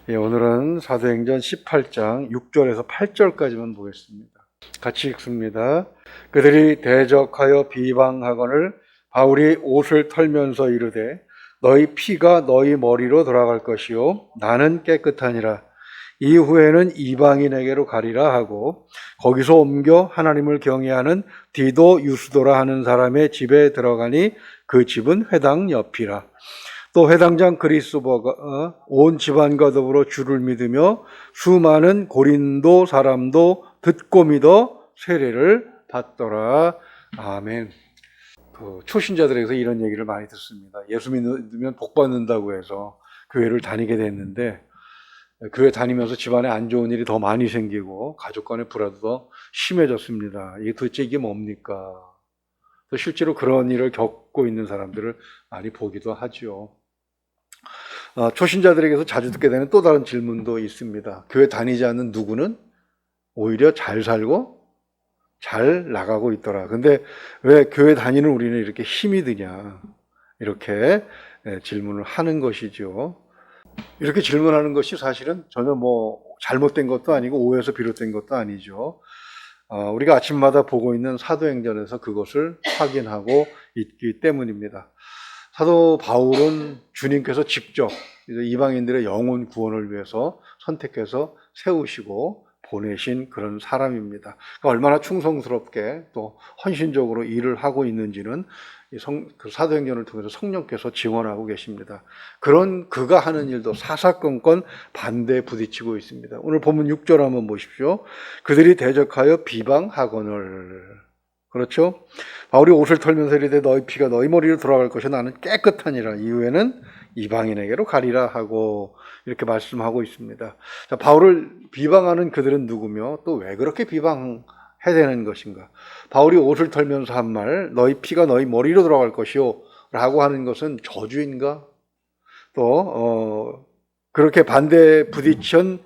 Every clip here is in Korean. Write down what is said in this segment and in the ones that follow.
오늘은 사도행전 18장 6절에서 8절까지만 보겠습니다. 같이 읽습니다. 그들이 대적하여 비방하거늘 바울이 옷을 털면서 이르되 너희 피가 너희 머리로 돌아갈 것이요 나는 깨끗하니라. 이후에는 이방인에게로 가리라 하고 거기서 옮겨 하나님을 경외하는 디도 유스도라 하는 사람의 집에 들어가니 그 집은 회당 옆이라. 또 회당장 그리스도가 온 집안과 더불어 주를 믿으며 수많은 고린도 사람도 듣고 믿어 세례를 받더라. 아멘. 초신자들에게서 이런 얘기를 많이 듣습니다. 예수 믿으면 복 받는다고 해서 교회를 다니게 됐는데 교회 다니면서 집안에 안 좋은 일이 더 많이 생기고 가족 간의 불화도 더 심해졌습니다. 이게 도대체 이게 뭡니까? 실제로 그런 일을 겪고 있는 사람들을 많이 보기도 하죠. 초신자들에게서 자주 듣게 되는 또 다른 질문도 있습니다. 교회 다니지 않는 누구는 오히려 잘 살고 잘 나가고 있더라. 근데 왜 교회 다니는 우리는 이렇게 힘이 드냐? 이렇게 질문을 하는 것이죠. 이렇게 질문하는 것이 사실은 전혀 잘못된 것도 아니고 오해에서 비롯된 것도 아니죠. 우리가 아침마다 보고 있는 사도행전에서 그것을 확인하고 있기 때문입니다. 사도 바울은 주님께서 직접 이방인들의 영혼 구원을 위해서 선택해서 세우시고 보내신 그런 사람입니다. 그러니까 얼마나 충성스럽게 또 헌신적으로 일을 하고 있는지는 그 사도행전을 통해서 성령께서 지원하고 계십니다. 그런 그가 하는 일도 사사건건 반대에 부딪히고 있습니다. 오늘 본문 6절 한번 보십시오. 그들이 대적하여 비방하거늘. 그렇죠? 바울이 옷을 털면서 이르되 너희 피가 너희 머리로 돌아갈 것이 나는 깨끗하니라. 이후에는 이방인에게로 가리라 하고 이렇게 말씀하고 있습니다. 자, 바울을 비방하는 그들은 누구며 또 왜 그렇게 비방해야 되는 것인가? 바울이 옷을 털면서 한 말, 너희 피가 너희 머리로 돌아갈 것이요 라고 하는 것은 저주인가? 또 그렇게 반대에 부딪힌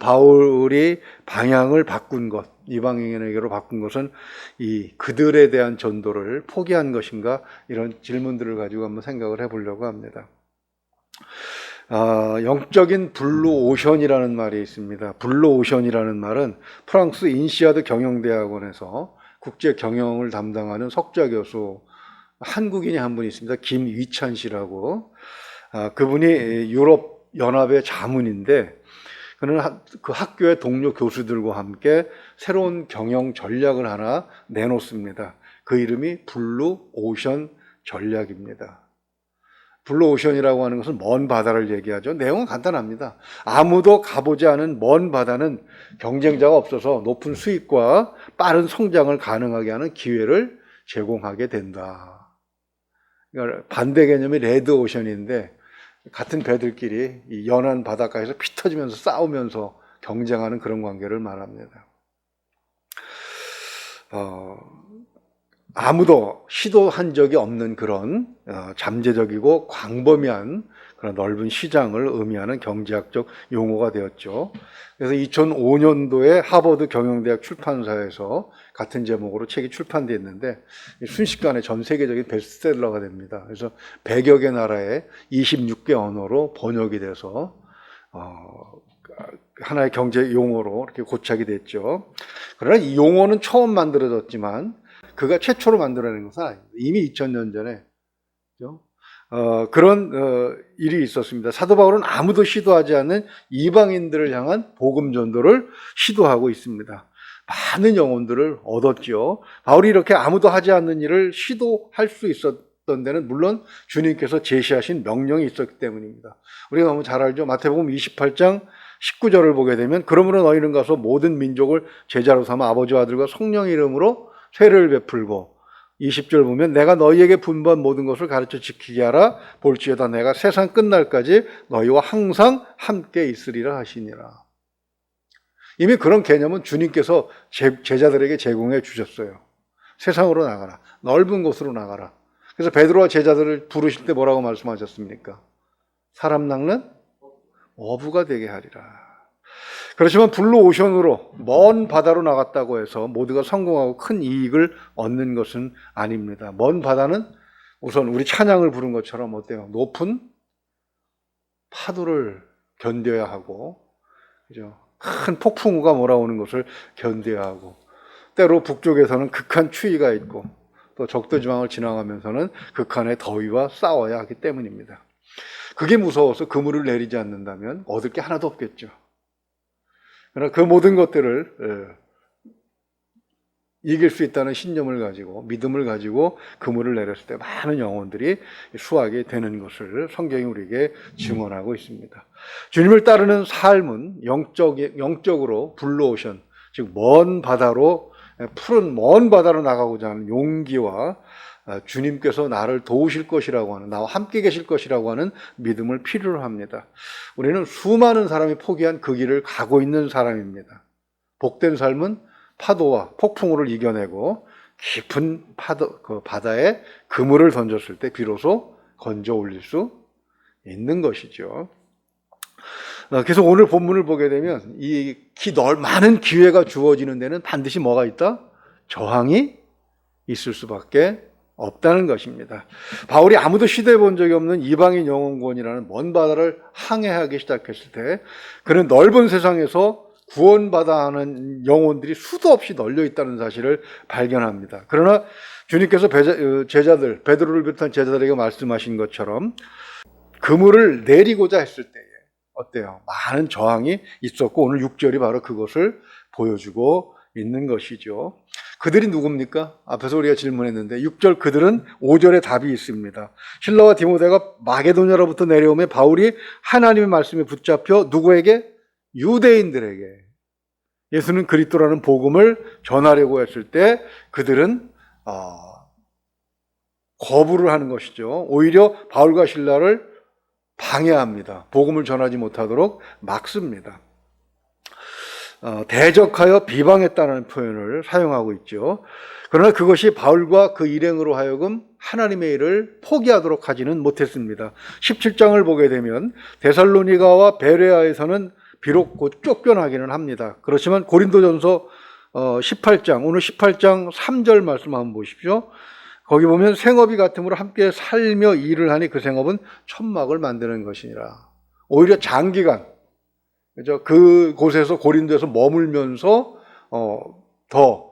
바울이 방향을 바꾼 것, 이방인에게로 바꾼 것은 이 그들에 대한 전도를 포기한 것인가? 이런 질문들을 가지고 한번 생각을 해보려고 합니다. 영적인 블루오션이라는 말이 있습니다. 블루오션이라는 말은 프랑스 인시아드 경영대학원에서 국제 경영을 담당하는 석좌 교수 한국인이 한 분 있습니다. 김위찬 씨라고. 그분이 유럽 연합의 자문인데 그는 그 학교의 동료 교수들과 함께 새로운 경영 전략을 하나 내놓습니다. 그 이름이 블루오션 전략입니다. 블루오션이라고 하는 것은 먼 바다를 얘기하죠. 내용은 간단합니다. 아무도 가보지 않은 먼 바다는 경쟁자가 없어서 높은 수익과 빠른 성장을 가능하게 하는 기회를 제공하게 된다. 그러니까 반대 개념이 레드오션인데 같은 배들끼리 이 연한 바닷가에서 피 터지면서 싸우면서 경쟁하는 그런 관계를 말합니다. 아무도 시도한 적이 없는 그런 잠재적이고 광범위한 그런 넓은 시장을 의미하는 경제학적 용어가 되었죠. 그래서 2005년도에 하버드 경영대학 출판사에서 같은 제목으로 책이 출판됐는데 순식간에 전 세계적인 베스트셀러가 됩니다. 그래서 100여 개 나라에 26개 언어로 번역이 돼서 하나의 경제 용어로 이렇게 고착이 됐죠. 그러나 이 용어는 처음 만들어졌지만 그가 최초로 만들어낸 것은 아닙니다. 이미 2000년 전에 그런 일이 있었습니다. 사도 바울은 아무도 시도하지 않는 이방인들을 향한 복음 전도를 시도하고 있습니다. 많은 영혼들을 얻었죠. 바울이 이렇게 아무도 하지 않는 일을 시도할 수 있었던 데는 물론 주님께서 제시하신 명령이 있었기 때문입니다. 우리가 너무 잘 알죠. 마태복음 28장 19절을 보게 되면 그러므로 너희는 가서 모든 민족을 제자로 삼아 아버지와 아들과 성령 이름으로 세례를 베풀고 20절 보면 내가 너희에게 분부한 모든 것을 가르쳐 지키게 하라. 볼지어다 내가 세상 끝날까지 너희와 항상 함께 있으리라 하시니라. 이미 그런 개념은 주님께서 제자들에게 제공해 주셨어요. 세상으로 나가라. 넓은 곳으로 나가라. 그래서 베드로와 제자들을 부르실 때 뭐라고 말씀하셨습니까? 사람 낚는 어부가 되게 하리라. 그렇지만 블루오션으로 먼 바다로 나갔다고 해서 모두가 성공하고 큰 이익을 얻는 것은 아닙니다. 먼 바다는 우선 우리 찬양을 부른 것처럼 어때요? 높은 파도를 견뎌야 하고, 그죠? 큰 폭풍우가 몰아오는 것을 견뎌야 하고, 때로 북쪽에서는 극한 추위가 있고, 또 적도 지방을 지나가면서는 극한의 더위와 싸워야 하기 때문입니다. 그게 무서워서 그물을 내리지 않는다면 얻을 게 하나도 없겠죠. 그러나 그 모든 것들을 이길 수 있다는 신념을 가지고, 믿음을 가지고 그물을 내렸을 때 많은 영혼들이 수확이 되는 것을 성경이 우리에게 증언하고 있습니다. 주님을 따르는 삶은 영적으로 블루오션, 즉 먼 바다로, 푸른 먼 바다로 나가고자 하는 용기와 주님께서 나를 도우실 것이라고 하는, 나와 함께 계실 것이라고 하는 믿음을 필요로 합니다. 우리는 수많은 사람이 포기한 그 길을 가고 있는 사람입니다. 복된 삶은 파도와 폭풍우를 이겨내고 깊은 그 바다에 그물을 던졌을 때 비로소 건져 올릴 수 있는 것이죠. 그래서 오늘 본문을 보게 되면 이 많은 기회가 주어지는 데는 반드시 뭐가 있다? 저항이 있을 수밖에 없다는 것입니다. 바울이 아무도 시도해 본 적이 없는 이방인 영혼권이라는 먼 바다를 항해하기 시작했을 때 그는 넓은 세상에서 구원받아 하는 영혼들이 수도 없이 널려 있다는 사실을 발견합니다. 그러나 주님께서 제자들, 베드로를 비롯한 제자들에게 말씀하신 것처럼 그물을 내리고자 했을 때에 어때요? 많은 저항이 있었고 오늘 6절이 바로 그것을 보여주고 있는 것이죠. 그들이 누굽니까? 앞에서 우리가 질문했는데 6절 그들은 5절에 답이 있습니다. 실라와 디모데가 마게도냐로부터 내려오며 바울이 하나님의 말씀에 붙잡혀 누구에게? 유대인들에게 예수는 그리스도라는 복음을 전하려고 했을 때 그들은 거부를 하는 것이죠. 오히려 바울과 실라를 방해합니다. 복음을 전하지 못하도록 막습니다. 대적하여 비방했다는 표현을 사용하고 있죠. 그러나 그것이 바울과 그 일행으로 하여금 하나님의 일을 포기하도록 하지는 못했습니다. 17장을 보게 되면 데살로니가와 베레아에서는 비록 곧 쫓겨나기는 합니다. 그렇지만 고린도전서 18장, 오늘 18장 3절 말씀 한번 보십시오. 거기 보면 생업이 같음으로 함께 살며 일을 하니 그 생업은 천막을 만드는 것이니라. 오히려 장기간 그죠? 그곳에서 고린도에서 머물면서 더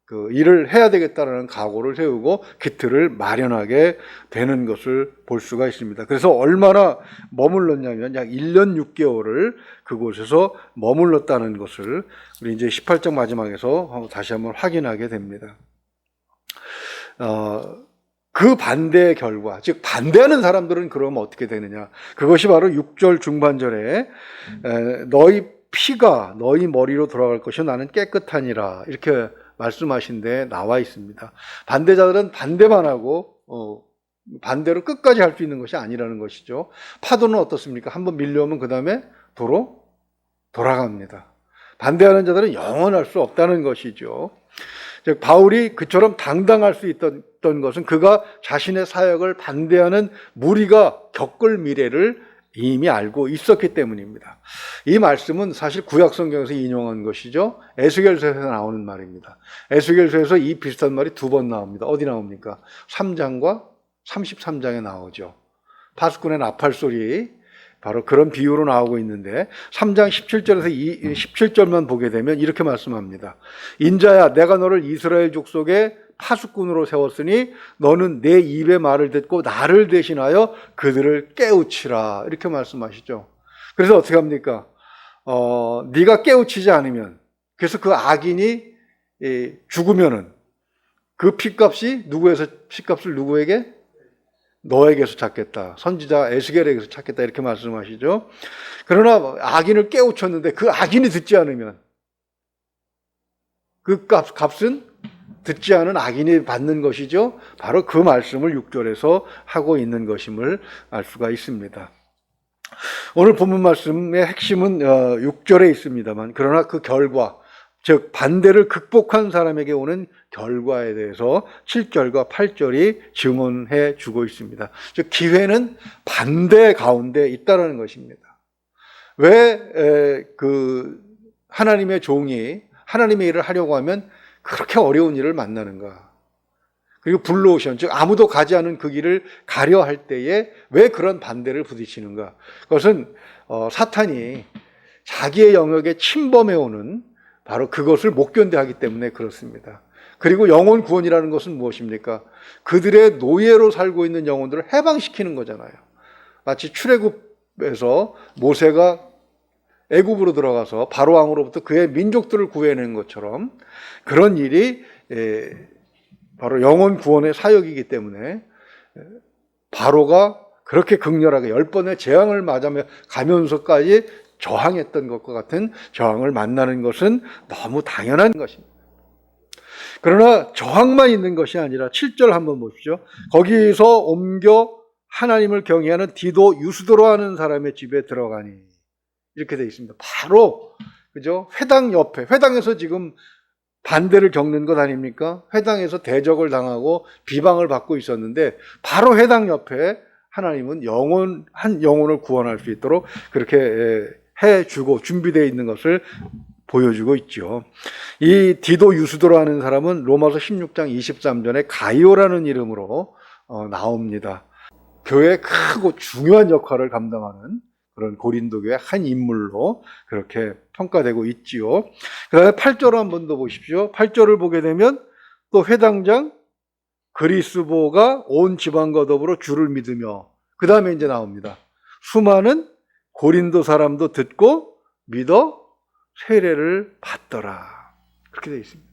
그 일을 해야 되겠다라는 각오를 세우고 기틀을 마련하게 되는 것을 볼 수가 있습니다. 그래서 얼마나 머물렀냐면 약 1년 6개월을 그곳에서 머물렀다는 것을 우리 이제 18장 마지막에서 다시 한번 확인하게 됩니다. 그 반대의 결과, 즉 반대하는 사람들은 그러면 어떻게 되느냐? 그것이 바로 6절 중반절에 너희 피가 너희 머리로 돌아갈 것이 나는 깨끗하니라 이렇게 말씀하신 데 나와 있습니다. 반대자들은 반대만 하고 반대로 끝까지 할 수 있는 것이 아니라는 것이죠. 파도는 어떻습니까? 한번 밀려오면 그 다음에 도로 돌아갑니다. 반대하는 자들은 영원할 수 없다는 것이죠. 즉 바울이 그처럼 당당할 수 있던 것은 그가 자신의 사역을 반대하는 무리가 겪을 미래를 이미 알고 있었기 때문입니다. 이 말씀은 사실 구약 성경에서 인용한 것이죠. 에스겔서에서 나오는 말입니다. 에스겔서에서 이 비슷한 말이 2번 나옵니다. 어디 나옵니까? 3장과 33장에 나오죠. 파수꾼의 나팔 소리, 바로 그런 비유로 나오고 있는데 3장 17절에서 17절만 보게 되면 이렇게 말씀합니다. 인자야 내가 너를 이스라엘 족속의 파수꾼으로 세웠으니 너는 내 입의 말을 듣고 나를 대신하여 그들을 깨우치라 이렇게 말씀하시죠. 그래서 어떻게 합니까? 네가 깨우치지 않으면 그래서 그 악인이 죽으면은 그 핏값을 누구에게? 너에게서 찾겠다. 선지자 에스겔에게서 찾겠다. 이렇게 말씀하시죠. 그러나 악인을 깨우쳤는데 그 악인이 듣지 않으면 그 값은 듣지 않은 악인이 받는 것이죠. 바로 그 말씀을 6절에서 하고 있는 것임을 알 수가 있습니다. 오늘 본문 말씀의 핵심은 6절에 있습니다만 그러나 그 결과 즉 반대를 극복한 사람에게 오는 결과에 대해서 7절과 8절이 증언해 주고 있습니다. 즉 기회는 반대 가운데 있다는 것입니다. 왜 그 하나님의 종이 하나님의 일을 하려고 하면 그렇게 어려운 일을 만나는가? 그리고 블루오션, 즉 아무도 가지 않은 그 길을 가려 할 때에 왜 그런 반대를 부딪히는가? 그것은 사탄이 자기의 영역에 침범해오는 바로 그것을 못 견뎌하기 때문에 그렇습니다. 그리고 영혼 구원이라는 것은 무엇입니까? 그들의 노예로 살고 있는 영혼들을 해방시키는 거잖아요. 마치 출애굽에서 모세가 애굽으로 들어가서 바로 왕으로부터 그의 민족들을 구해내는 것처럼 그런 일이 바로 영혼 구원의 사역이기 때문에 바로가 그렇게 극렬하게 10번의 재앙을 맞으며 가면서까지 저항했던 것과 같은 저항을 만나는 것은 너무 당연한 것입니다. 그러나 저항만 있는 것이 아니라 7절 한번 보십시오. 거기서 옮겨 하나님을 경외하는 디도 유스도로 하는 사람의 집에 들어가니 이렇게 되어 있습니다. 바로 그죠? 회당 옆에, 회당에서 지금 반대를 겪는 것 아닙니까? 회당에서 대적을 당하고 비방을 받고 있었는데 바로 회당 옆에 하나님은 한 영혼을 구원할 수 있도록 그렇게 해주고 준비되어 있는 것을 보여주고 있죠. 이 디도 유스도로 하는 사람은 로마서 16장 23절에 가이오라는 이름으로 나옵니다. 교회의 크고 중요한 역할을 감당하는 그런 고린도 교회 한 인물로 그렇게 평가되고 있지요. 그 다음에 8절을 한 번 더 보십시오. 8절을 보게 되면 또 회당장 그리스보가 온 지방과 더불어 주를 믿으며 그 다음에 이제 나옵니다. 수많은 고린도 사람도 듣고 믿어 세례를 받더라. 그렇게 되어 있습니다.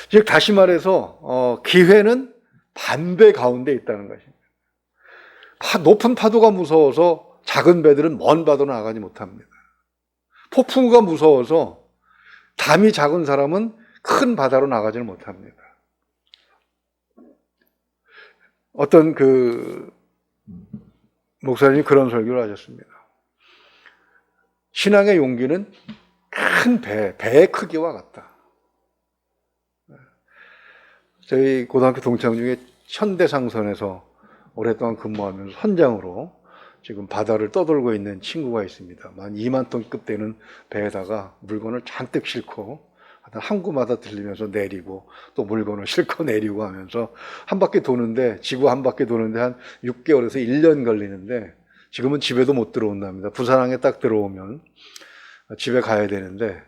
즉 다시 말해서 기회는 반배 가운데 있다는 것입니다. 높은 파도가 무서워서 작은 배들은 먼 바다로 나가지 못합니다. 폭풍우가 무서워서 담이 작은 사람은 큰 바다로 나가지는 못합니다. 어떤 목사님이 그런 설교를 하셨습니다. 신앙의 용기는 큰 배의 크기와 같다. 저희 고등학교 동창 중에 현대상선에서 오랫동안 근무하면서 선장으로 지금 바다를 떠돌고 있는 친구가 있습니다. 한 2만 톤급 되는 배에다가 물건을 잔뜩 싣고 항구마다 들리면서 내리고 또 물건을 싣고 내리고 하면서 한 바퀴 도는데 지구 한 바퀴 도는데 한 6개월에서 1년 걸리는데 지금은 집에도 못 들어온답니다. 부산항에 딱 들어오면 집에 가야 되는데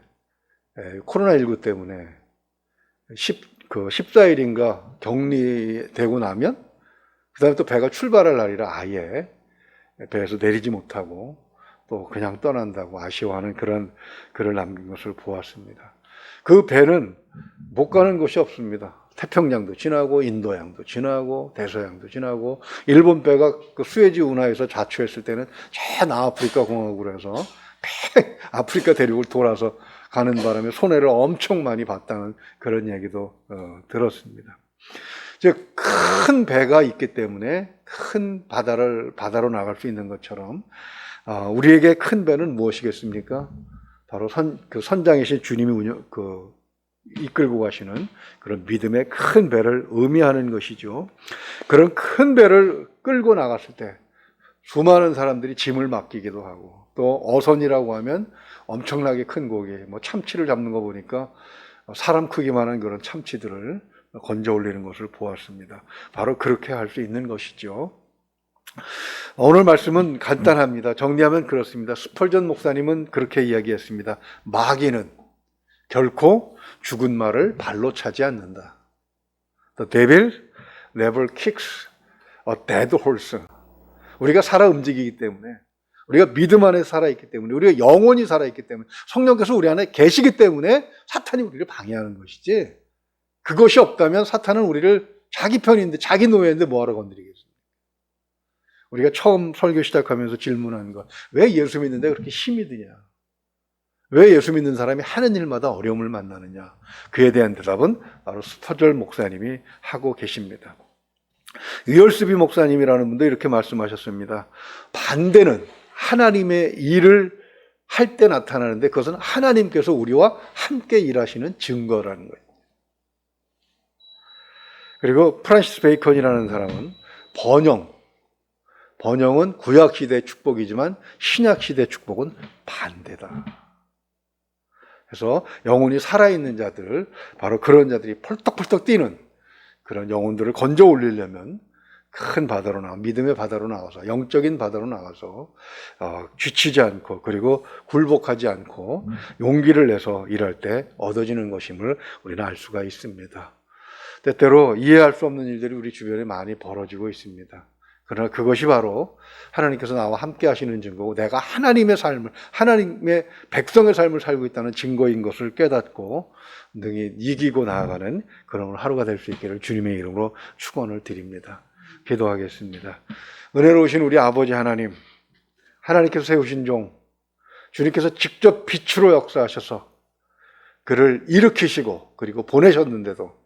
코로나19 때문에 14일인가 격리되고 나면 그 다음에 또 배가 출발할 날이라 아예 배에서 내리지 못하고 또 그냥 떠난다고 아쉬워하는 그런 글을 남긴 것을 보았습니다. 그 배는 못 가는 곳이 없습니다. 태평양도 지나고 인도양도 지나고 대서양도 지나고 일본 배가 그 수에즈 운하에서 자초했을 때는 저 남아프리카 공화국으로 해서 아프리카 대륙을 돌아서 가는 바람에 손해를 엄청 많이 봤다는 그런 얘기도 들었습니다. 즉 큰 배가 있기 때문에 큰 바다로 나갈 수 있는 것처럼 우리에게 큰 배는 무엇이겠습니까? 바로 선장이신 주님이 이끌고 가시는 그런 믿음의 큰 배를 의미하는 것이죠. 그런 큰 배를 끌고 나갔을 때 수많은 사람들이 짐을 맡기기도 하고 또 어선이라고 하면 엄청나게 큰 고기, 참치를 잡는 거 보니까 사람 크기만한 그런 참치들을 건져 올리는 것을 보았습니다. 바로 그렇게 할 수 있는 것이죠. 오늘 말씀은 간단합니다. 정리하면 그렇습니다. 스펄전 목사님은 그렇게 이야기했습니다. 마귀는 결코 죽은 말을 발로 차지 않는다. The devil never kicks a dead horse. 우리가 살아 움직이기 때문에, 우리가 믿음 안에 살아있기 때문에, 우리가 영혼이 살아있기 때문에, 성령께서 우리 안에 계시기 때문에 사탄이 우리를 방해하는 것이지, 그것이 없다면 사탄은 우리를 자기 편인데, 자기 노예인데 뭐하러 건드리겠습니까? 우리가 처음 설교 시작하면서 질문한 것, 왜 예수 믿는데 그렇게 힘이 드냐? 왜 예수 믿는 사람이 하는 일마다 어려움을 만나느냐? 그에 대한 대답은 바로 스퍼절 목사님이 하고 계십니다. 유얼스비 목사님이라는 분도 이렇게 말씀하셨습니다. 반대는 하나님의 일을 할 때 나타나는데 그것은 하나님께서 우리와 함께 일하시는 증거라는 거예요. 그리고 프란시스 베이컨이라는 사람은 번영은 구약시대의 축복이지만 신약시대의 축복은 반대다. 그래서 영혼이 살아있는 자들, 바로 그런 자들이 펄떡펄떡 뛰는 그런 영혼들을 건져 올리려면 큰 바다로 믿음의 바다로 나와서, 영적인 바다로 나와서 지치지 않고 그리고 굴복하지 않고 용기를 내서 일할 때 얻어지는 것임을 우리는 알 수가 있습니다. 때때로 이해할 수 없는 일들이 우리 주변에 많이 벌어지고 있습니다. 그러나 그것이 바로 하나님께서 나와 함께 하시는 증거고, 내가 하나님의 삶을, 하나님의 백성의 삶을 살고 있다는 증거인 것을 깨닫고 능히 이기고 나아가는 그런 하루가 될 수 있기를 주님의 이름으로 축원을 드립니다. 기도하겠습니다. 은혜로우신 우리 아버지 하나님, 하나님께서 세우신 종, 주님께서 직접 빛으로 역사하셔서 그를 일으키시고 그리고 보내셨는데도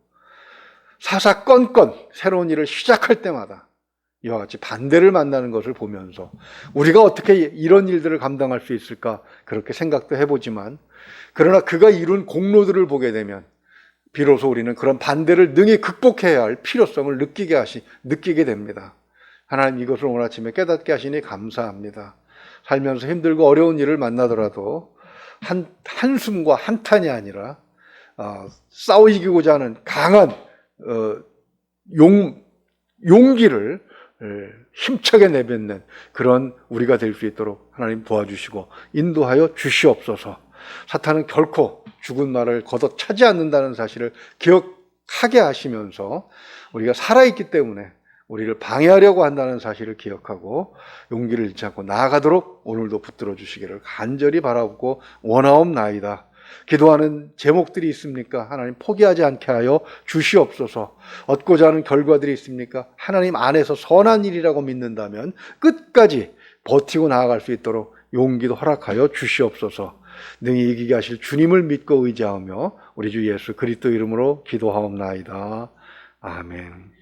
사사건건 새로운 일을 시작할 때마다 이와 같이 반대를 만나는 것을 보면서 우리가 어떻게 이런 일들을 감당할 수 있을까 그렇게 생각도 해보지만, 그러나 그가 이룬 공로들을 보게 되면 비로소 우리는 그런 반대를 능히 극복해야 할 필요성을 느끼게 됩니다. 하나님, 이것을 오늘 아침에 깨닫게 하시니 감사합니다. 살면서 힘들고 어려운 일을 만나더라도 한숨과 한탄이 아니라 싸워 이기고자 하는 강한 용기를 힘차게 내뱉는 그런 우리가 될 수 있도록 하나님 도와주시고 인도하여 주시옵소서. 사탄은 결코 죽은 말을 걷어 차지 않는다는 사실을 기억하게 하시면서 우리가 살아있기 때문에 우리를 방해하려고 한다는 사실을 기억하고 용기를 잃지 않고 나아가도록 오늘도 붙들어 주시기를 간절히 바라고 원하옵나이다. 기도하는 제목들이 있습니까? 하나님, 포기하지 않게 하여 주시옵소서. 얻고자 하는 결과들이 있습니까? 하나님 안에서 선한 일이라고 믿는다면 끝까지 버티고 나아갈 수 있도록 용기도 허락하여 주시옵소서. 능히 이기게 하실 주님을 믿고 의지하며 우리 주 예수 그리스도 이름으로 기도하옵나이다. 아멘.